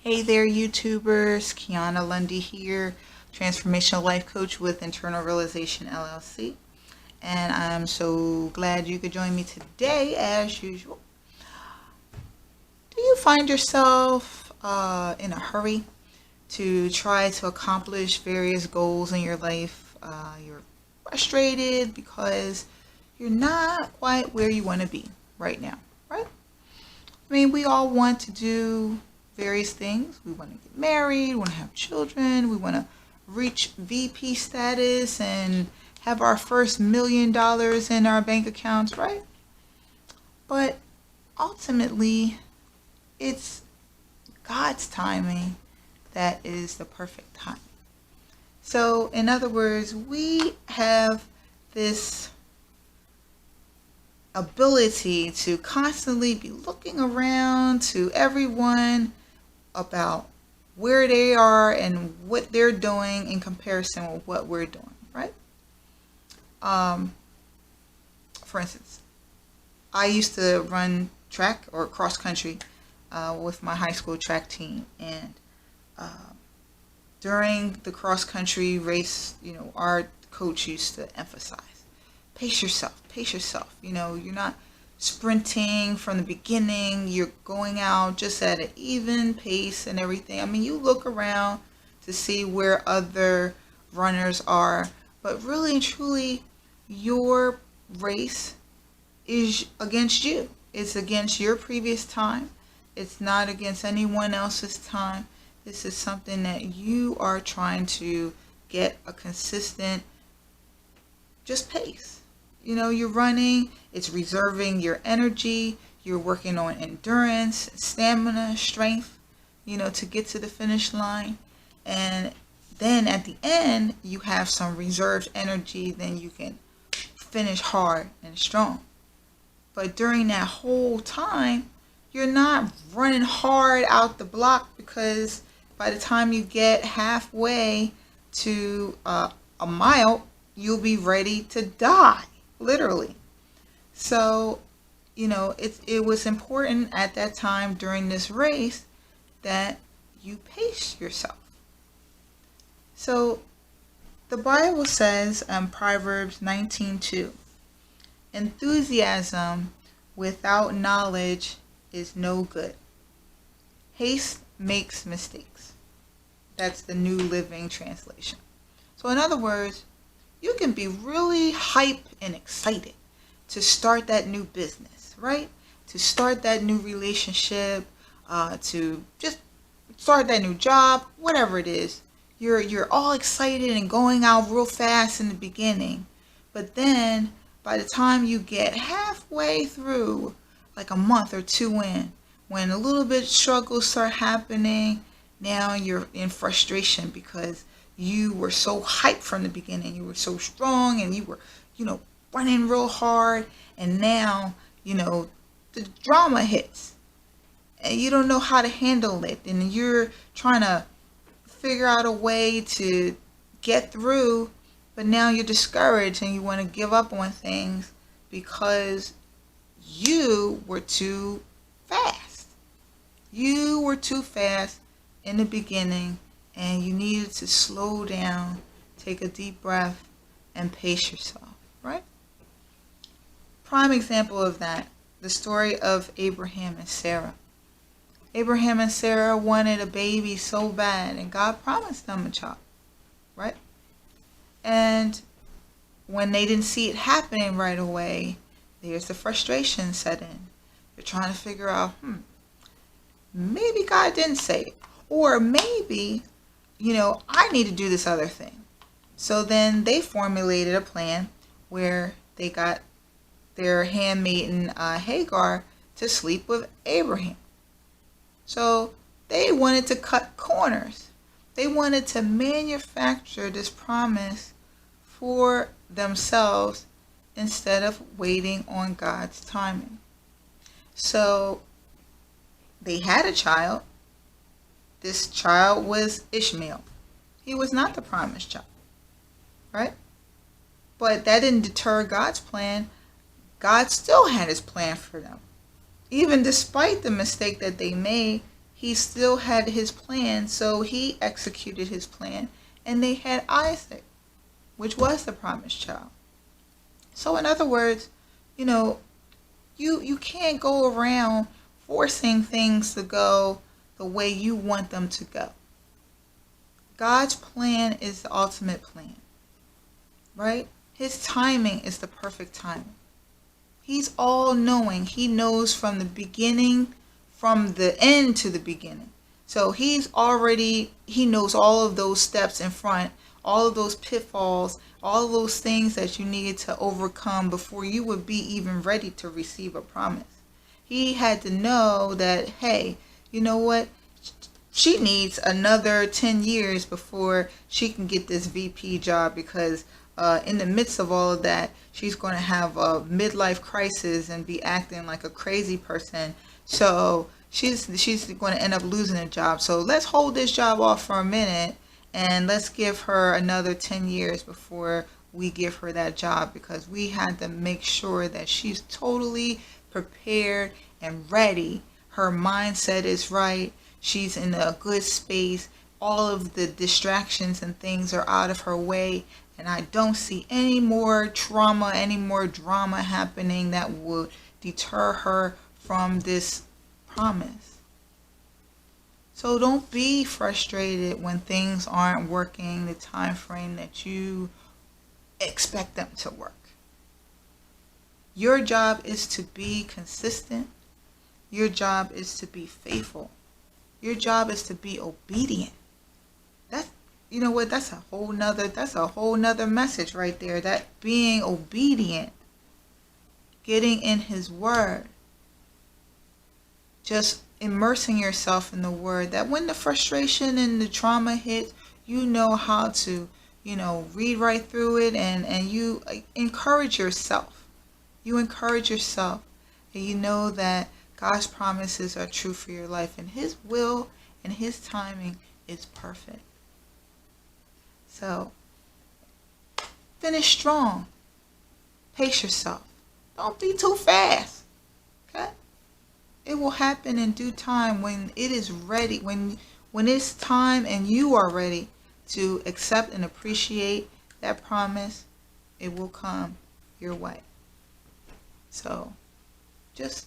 Hey there, YouTubers. Kiana Lundy here, Transformational Life Coach with Internal Realization LLC. And I'm so glad you could join me today, as usual. Do you find yourself in a hurry to try to accomplish various goals in your life? You're frustrated because you're not quite where you want to be right now, right? I mean, we all want to do various things. We want to get married, we want to have children, we want to reach VP status and have our first $1 million in our bank accounts, right? But ultimately, it's God's timing that is the perfect time. So, in other words, we have this ability to constantly be looking around to everyone about where they are and what they're doing in comparison with what we're doing, right? Um, for instance, I used to run track or cross country with my high school track team, and uh, during the cross country race, our coach used to emphasize, pace yourself, pace yourself. You're not sprinting from the beginning. You're going out just at an even pace and everything. I mean, you look around to see where other runners are, but really and truly, your race is against you. It's against your previous time. It's not against anyone else's time. This is something that you are trying to get a consistent just pace. You're running, it's reserving your energy, you're working on endurance, stamina, strength, to get to the finish line. And then at the end, you have some reserved energy, then you can finish hard and strong. But during that whole time, you're not running hard out the block, because by the time you get halfway to a mile, you'll be ready to die, literally. So, it was important at that time during this race that you pace yourself. So, the Bible says in Proverbs 19:2, enthusiasm without knowledge is no good. Haste makes mistakes. That's the New Living Translation. So in other words, you can be really hype and excited to start that new business, right? To start that new relationship, to just start that new job, whatever it is. You're all excited and going out real fast in the beginning, but then by the time you get halfway through, like a month or two in, when a little bit struggles start happening, now you're in frustration because you were so hyped from the beginning. You were so strong and you were, running real hard. And now, the drama hits and you don't know how to handle it. And you're trying to figure out a way to get through, but now you're discouraged and you want to give up on things because you were too fast. You were too fast in the beginning, and you needed to slow down, take a deep breath, and pace yourself, right? Prime example of that, the story of Abraham and Sarah. Abraham and Sarah wanted a baby so bad, and God promised them a child, right? And when they didn't see it happening right away, there's the frustration set in. You're trying to figure out, maybe God didn't say it. Or maybe, I need to do this other thing. So then they formulated a plan where they got their handmaiden Hagar to sleep with Abraham. So they wanted to cut corners. They wanted to manufacture this promise for themselves instead of waiting on God's timing. So they had a child. This child was Ishmael. He was not the promised child, right? But that didn't deter God's plan. God still had his plan for them. Even despite the mistake that they made, he still had his plan, so he executed his plan. And they had Isaac, which was the promised child. So in other words, you know, you can't go around forcing things to go the way you want them to go. God's plan is the ultimate plan, right? His timing is the perfect timing. He's all knowing. He knows from the beginning, from the end to the beginning. So he knows all of those steps in front, all of those pitfalls, all of those things that you needed to overcome before you would be even ready to receive a promise. He had to know that, hey, you know what? She needs another 10 years before she can get this VP job, because in the midst of all of that, she's going to have a midlife crisis and be acting like a crazy person. So she's going to end up losing a job. So let's hold this job off for a minute, and let's give her another 10 years before we give her that job, because we had to make sure that she's totally prepared and ready. Her mindset is right. She's in a good space. All of the distractions and things are out of her way. And I don't see any more trauma, any more drama happening that would deter her from this promise. So don't be frustrated when things aren't working the time frame that you expect them to work. Your job is to be consistent. Your job is to be faithful. Your job is to be obedient. You know what? That's a whole nother message right there. That being obedient, getting in His Word, just immersing yourself in the Word. That when the frustration and the trauma hits, you know how to, read right through it, and you encourage yourself. You encourage yourself, and you know that God's promises are true for your life, and His will and His timing is perfect. So, finish strong. Pace yourself. Don't be too fast. Okay? It will happen in due time when it is ready, when it's time and you are ready to accept and appreciate that promise. It will come your way. So, just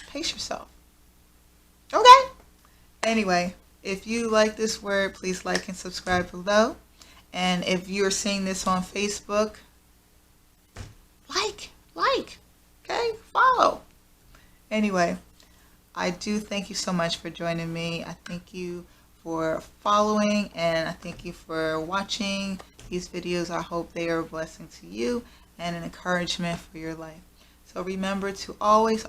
pace yourself. Okay? Anyway, if you like this word, please like and subscribe below. And if you're seeing this on Facebook, like, okay? Follow. Anyway, I do thank you so much for joining me. I thank you for following, and I thank you for watching these videos. I hope they are a blessing to you and an encouragement for your life. So remember to always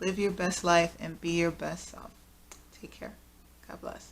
live your best life and be your best self. Take care. God bless.